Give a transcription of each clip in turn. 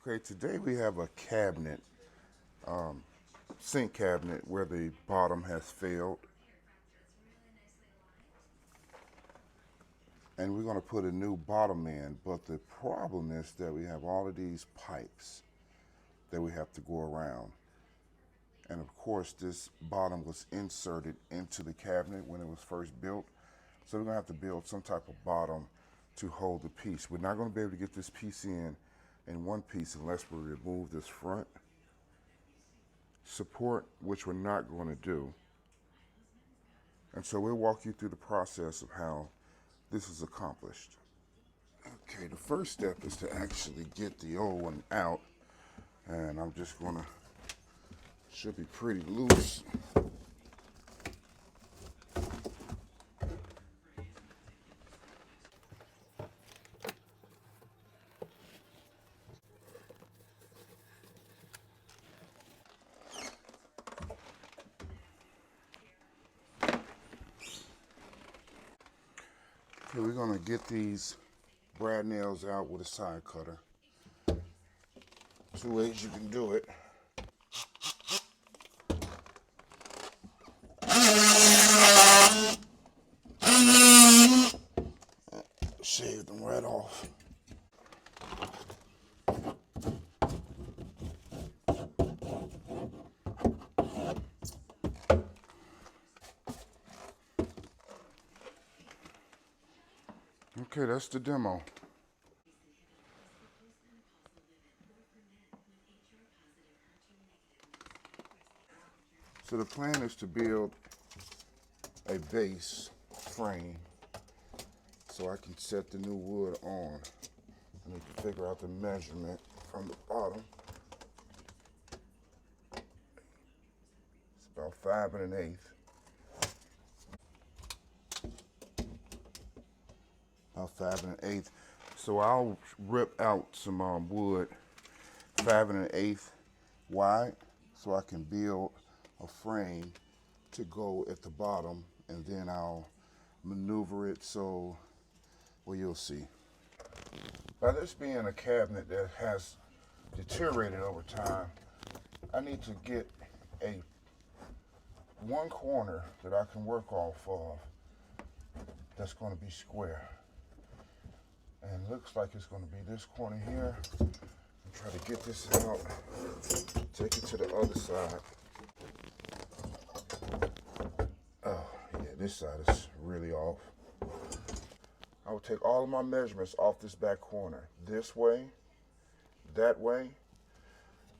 Okay, today we have a cabinet, sink cabinet where the bottom has failed. And we're going to put a new bottom in, but the problem is that we have all of these pipes that we have to go around. And of course, this bottom was inserted into the cabinet when it was first built. So we're going to have to build some type of bottom to hold the piece. We're not going to be able to get this piece in one piece unless we remove this front support, which we're not going to do. And so we'll walk you through the process of how this is accomplished. Okay, the first step is to actually get the old one out. And I'm just gonna, should be pretty loose. Okay, we're gonna get these brad nails out with a side cutter. Two ways you can do it. Shave them right off. Okay, that's the demo. So the plan is to build a base frame so I can set the new wood on. I need to figure out the measurement from the bottom. It's about 5 1/8. About 5 1/8. So I'll rip out some wood 5 1/8 wide so I can build a frame to go at the bottom, and then I'll maneuver it so, well, you'll see. By this being a cabinet that has deteriorated over time, I need to get one corner that I can work off of that's going to be square. And it looks like it's going to be this corner here. I'll try to get this out, take it to the other side. Oh, yeah, this side is really off. I will take all of my measurements off this back corner, this way, that way,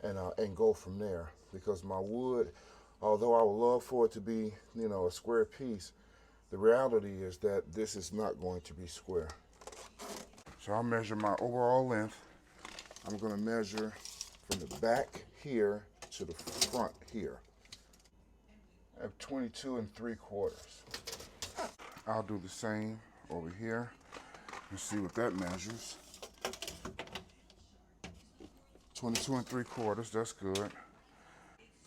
and go from there. Because my wood, although I would love for it to be, a square piece, the reality is that this is not going to be square. So I'll measure my overall length. I'm going to measure from the back here to the front here. I have 22 3/4. I'll do the same over here and see what that measures. 22 3/4, that's good.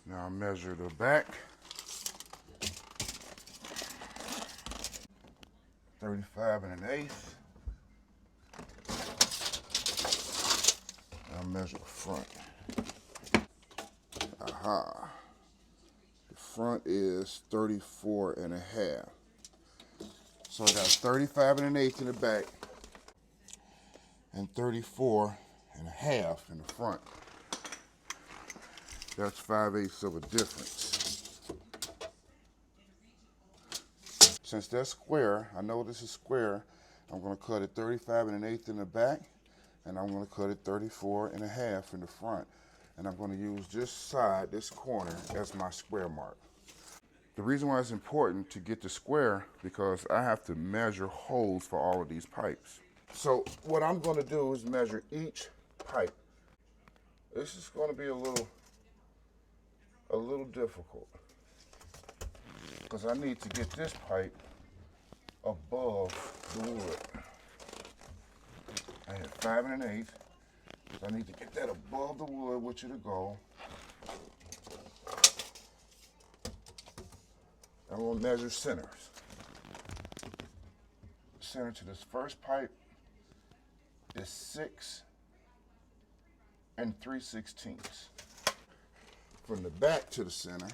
Now I'll measure the back. 35 1/8. I'll measure the front. Aha. The front is 34 1/2. So I got 35 1/8 in the back and 34 1/2 in the front. That's 5/8 of a difference. Since that's square, I know this is square, I'm going to cut it 35 1/8 in the back, and I'm going to cut it 34 1/2 in the front. And I'm going to use this side, this corner, as my square mark. The reason why it's important to get the square, because I have to measure holes for all of these pipes. So what I'm going to do is measure each pipe. This is going to be a little difficult, because I need to get this pipe above the wood. I had 5 1/8, so I need to get that above the wood, which it'll go. I'm going to measure centers. Center to this first pipe is 6 and 3/16. From the back to the center,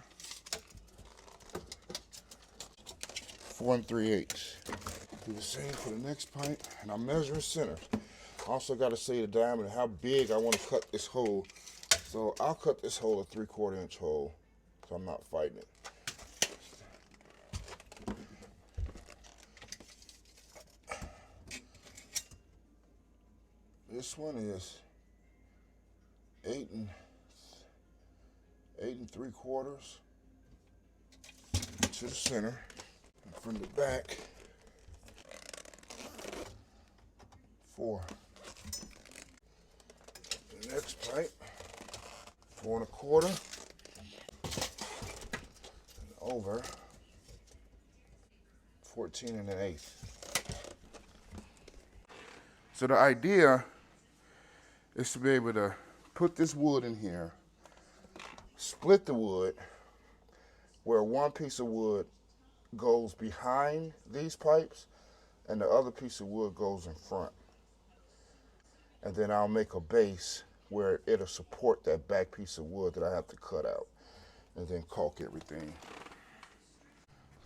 4 3/8. Do the same for the next pipe, and I'm measuring center. I also got to say the diameter, how big I want to cut this hole. So I'll cut this hole a 3/4 inch hole, so I'm not fighting it. This one is 8 3/4 to the center, and from the back, 4. The next pipe, 4 1/4, and over 14 1/8. So the idea is to be able to put this wood in here, split the wood where one piece of wood goes behind these pipes and the other piece of wood goes in front. And then I'll make a base where it'll support that back piece of wood that I have to cut out, and then caulk everything.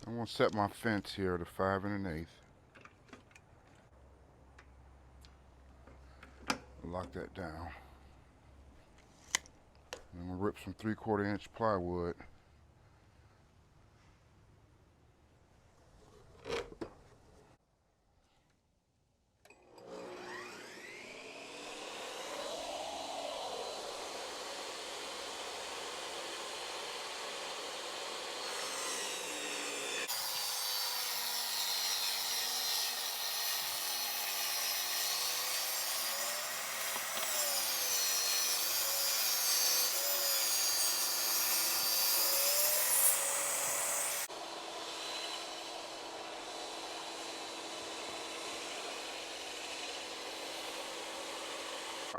I'm gonna set my fence here to 5 1/8. Lock that down. I'm gonna rip some 3/4 inch plywood.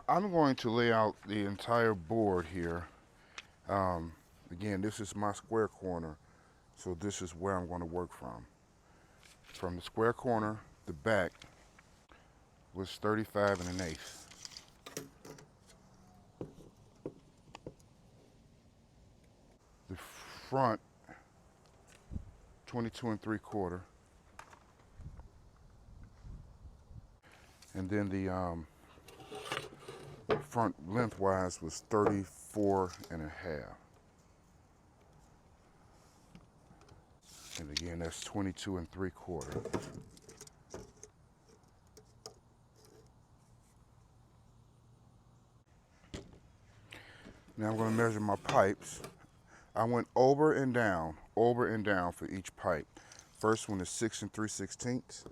I'm going to lay out the entire board here. Again, this is my square corner, so this is where I'm going to work from. From the square corner, the back was 35 1/8. The front, 22 3/4. And then the front lengthwise was 34 1/2. And again, that's 22 3/4. Now I'm going to measure my pipes. I went over and down for each pipe. First one is 6 3/16.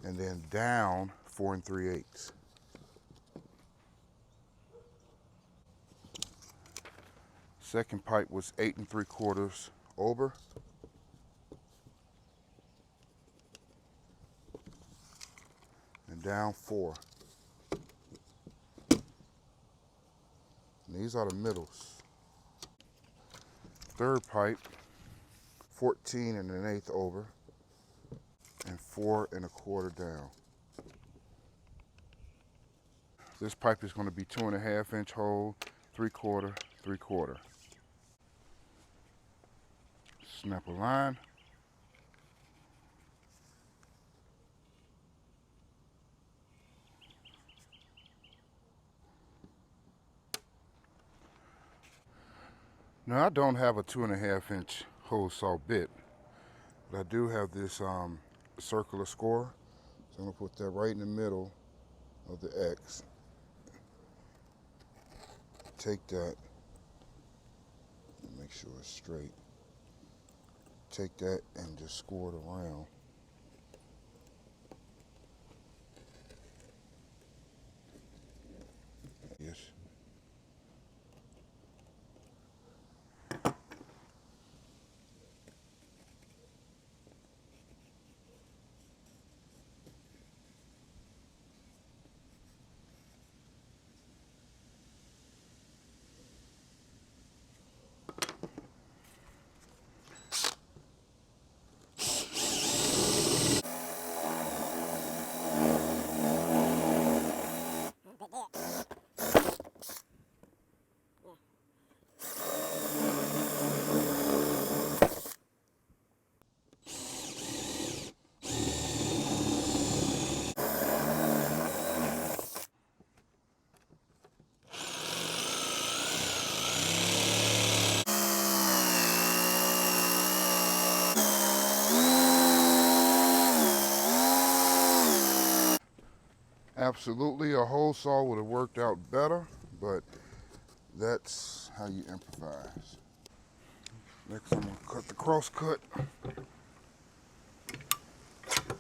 And then down 4 3/8. Second pipe was 8 3/4 over. And down 4. And these are the middles. Third pipe, 14 1/8 over. And 4 1/4 down. This pipe is going to be 2 1/2 inch hole, 3/4, 3/4. Snap a line. Now I don't have a 2 1/2 inch hole saw bit, but I do have this circular score. So I'm gonna put that right in the middle of the X. Take that, make sure it's straight. Take that and just score it around. Yes. Absolutely, a hole saw would have worked out better, but that's how you improvise. Next, I'm gonna cut the cross cut.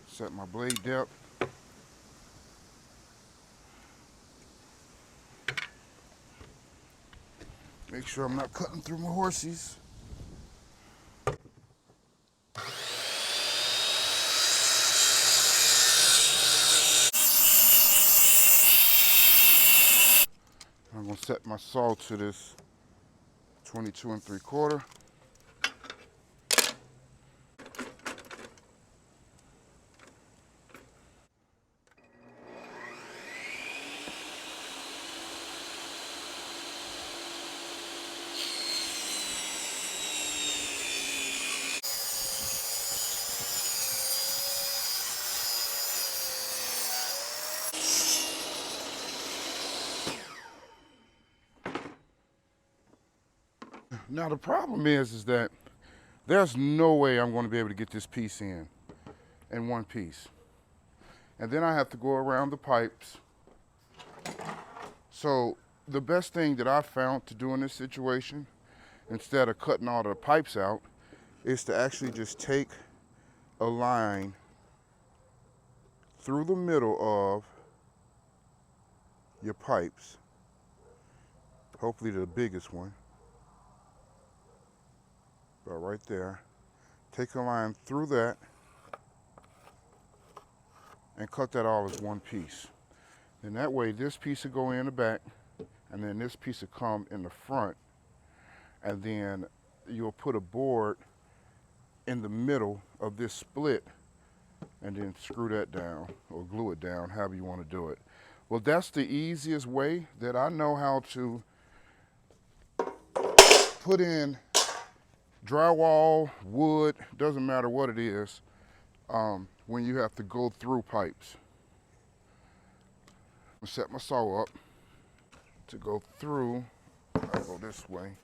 Set my blade depth. Make sure I'm not cutting through my horsies. I'm gonna set my saw to this 22 3/4. Now the problem is that there's no way I'm going to be able to get this piece in one piece. And then I have to go around the pipes. So the best thing that I found to do in this situation, instead of cutting all the pipes out, is to actually just take a line through the middle of your pipes, hopefully the biggest one, about right there. Take a line through that and cut that all as one piece. And that way this piece will go in the back, and then this piece will come in the front, and then you'll put a board in the middle of this split and then screw that down or glue it down, however you want to do it. Well, that's the easiest way that I know how to put in drywall, wood, doesn't matter what it is, when you have to go through pipes. I'm gonna set my saw up to go through. I'll go this way.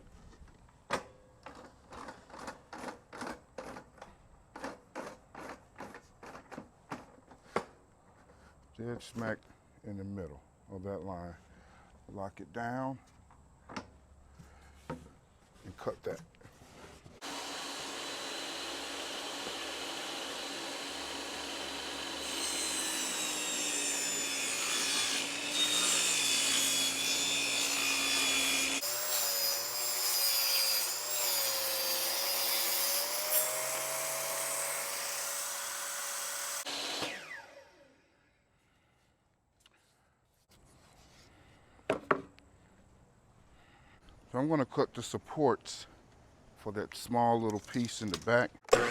Dead smack in the middle of that line. Lock it down and cut that. So I'm going to cut the supports for that small little piece in the back. And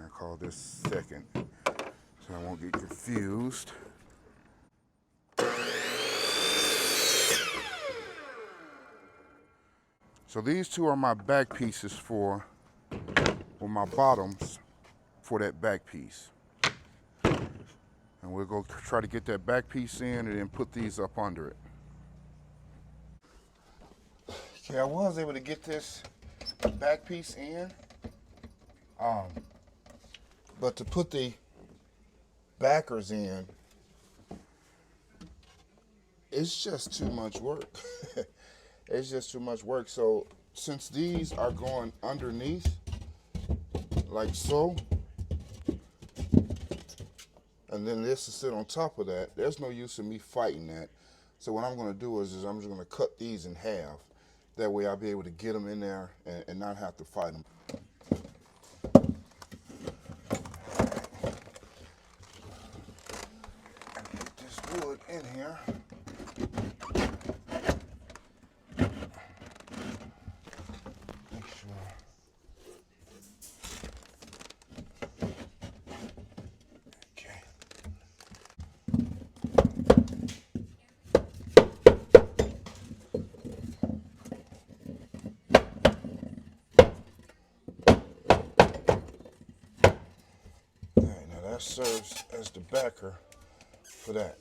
I call this second, so I won't get confused. So these two are my back pieces or my bottoms for that back piece. And we'll go try to get that back piece in and then put these up under it. Okay, I was able to get this back piece in, but to put the backers in, it's just too much work. It's just too much work. So since these are going underneath, like so, and then this will sit on top of that, there's no use in me fighting that. So what I'm going to do is I'm just going to cut these in half. That way I'll be able to get them in there and not have to fight them. Get this wood in here. Make sure. Okay. That serves as the backer for that.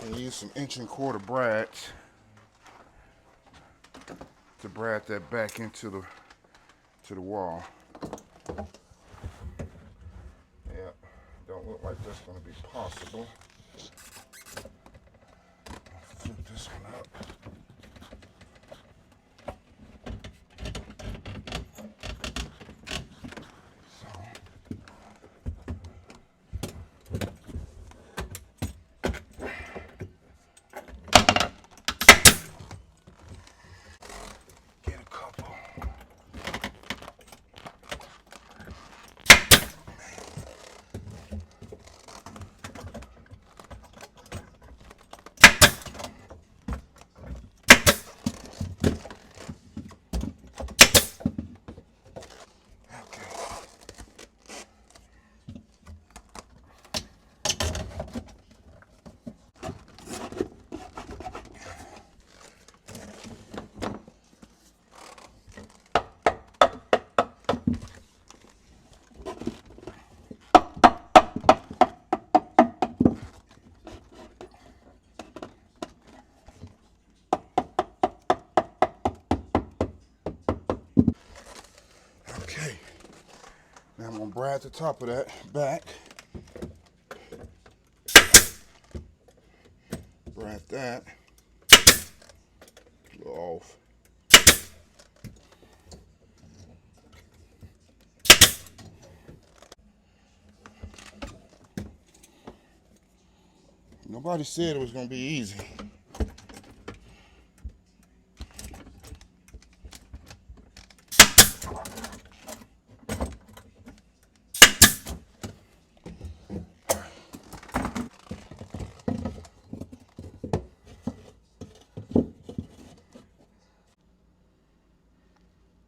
And use some 1 1/4 brads brad that back into the wall. Yeah, don't look like that's going to be possible. Flip this one up. Okay, now I'm going to brad the top of that back. Brad that. Go off. Nobody said it was going to be easy.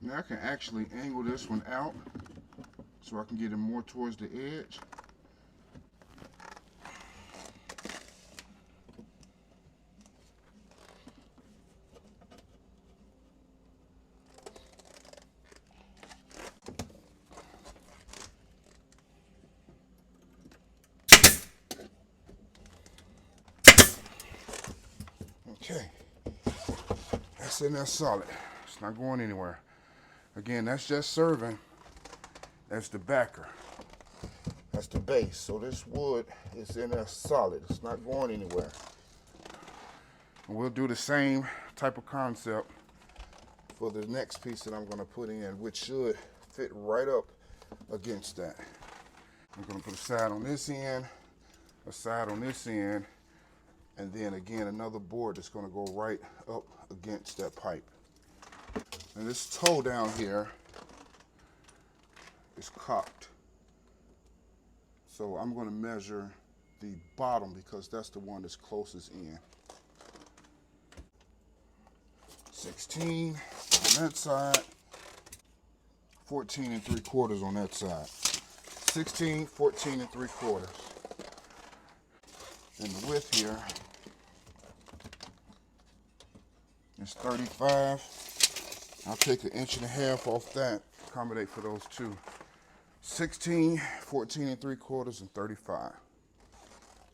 Now I can actually angle this one out so I can get it more towards the edge. Okay, that's in there solid. It's not going anywhere. Again, that's just serving as the backer. That's the base. So this wood is in there solid. It's not going anywhere. And we'll do the same type of concept for the next piece that I'm going to put in, which should fit right up against that. I'm going to put a side on this end, a side on this end, and then again another board that's going to go right up against that pipe. And this toe down here is cocked. So I'm going to measure the bottom because that's the one that's closest in. 16 on that side, 14 3/4 on that side. 16, 14 3/4. And the width here is 35. I'll take 1.5 inches off that, accommodate for those two. 16, 14 3/4, and 35.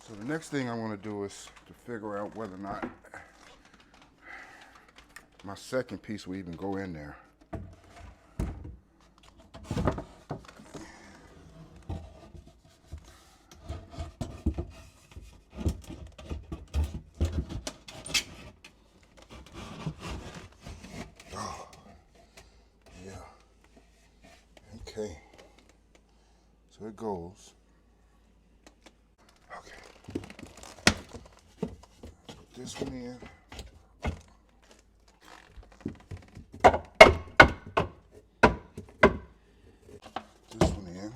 So the next thing I want to do is to figure out whether or not my second piece will even go in there. Oh, yeah. Okay. So it goes. Okay. Put this one in. This one in.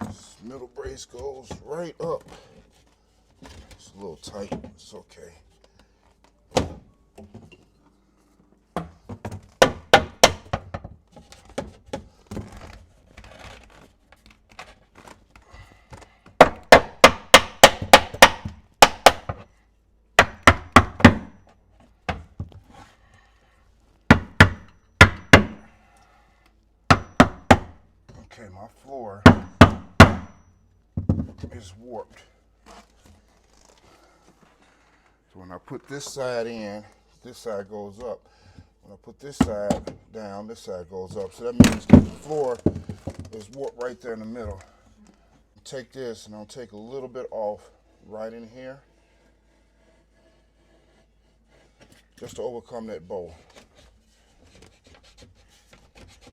This middle brace goes right up. It's a little tight, it's okay. Okay, my floor is warped. So when I put this side in, this side goes up. When I put this side down, this side goes up. So that means the floor is warped right there in the middle. Take this and I'll take a little bit off right in here, just to overcome that bow.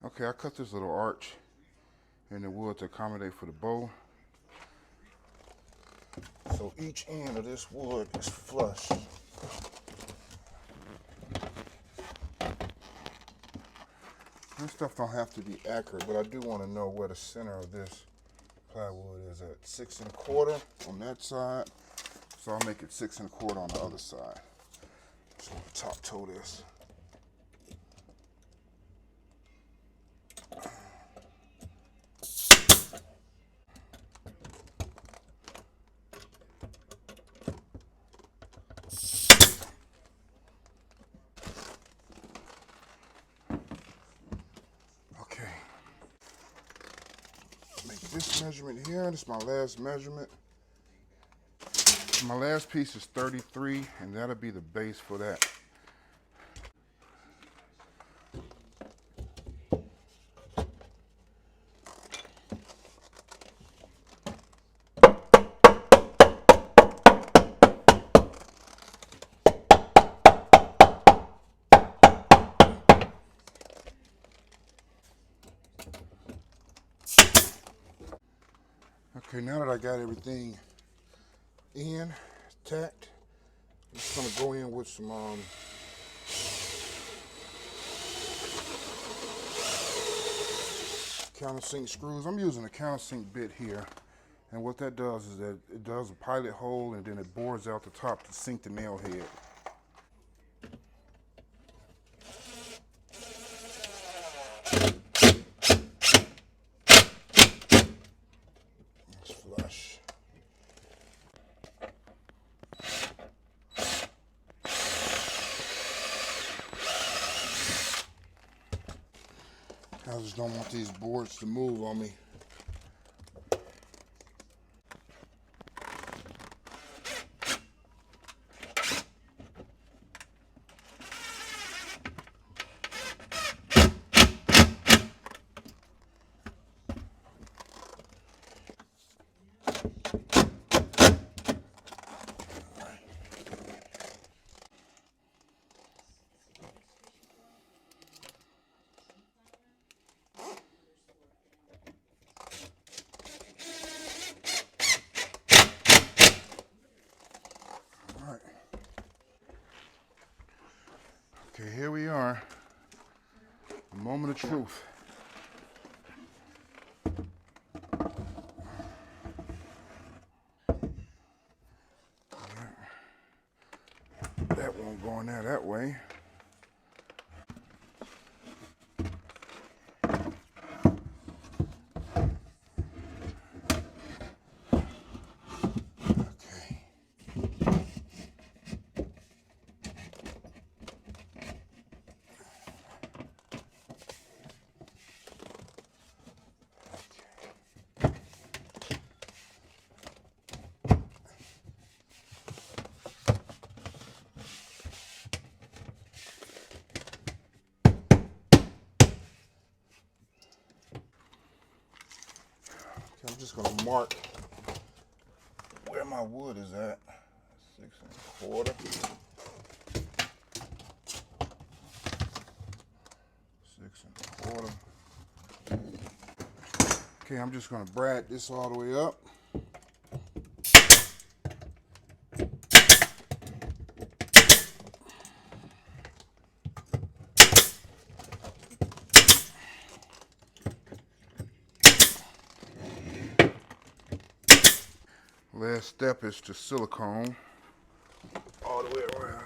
Okay, I cut this little arch in the wood to accommodate for the bow. So each end of this wood is flush. This stuff don't have to be accurate, but I do want to know where the center of this plywood is at. 6 1/4 on that side, so I'll make it 6 1/4 on the other side. So I'll top toe this. Okay, make this measurement here. This is my last measurement. My last piece is 33, and that'll be the base for that. Okay, now that I got everything in, tacked, I'm just gonna go in with some countersink screws. I'm using a countersink bit here, and what that does is that it does a pilot hole and then it bores out the top to sink the nail head. It's flush. I just don't want these boards to move on me. Okay, here we are. The moment of truth. That won't go in there that way. I'm just going to mark where my wood is at. 6 1/4. 6 1/4. Okay, I'm just going to brad this all the way up. Last step is to silicone all the way around.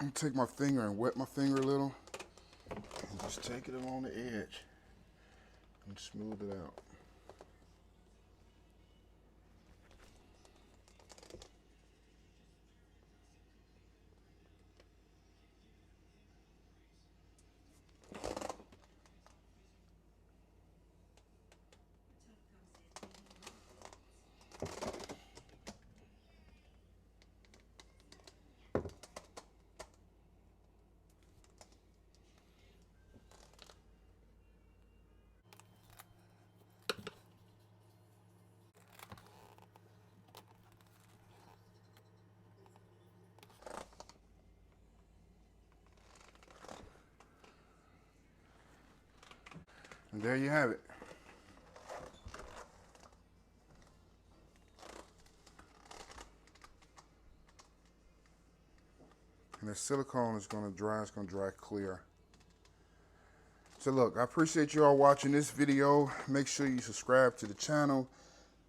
I'm gonna take my finger and wet my finger a little and just take it along the edge and smooth it out. And there you have it. And the silicone is going to dry. It's going to dry clear. So look, I appreciate you all watching this video. Make sure you subscribe to the channel.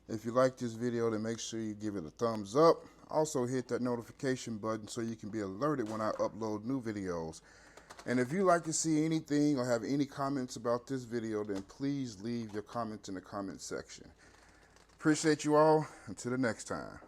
If you like this video, then make sure you give it a thumbs up. Also hit that notification button so you can be alerted when I upload new videos. And if you like to see anything or have any comments about this video, then please leave your comments in the comment section. Appreciate you all. Until the next time.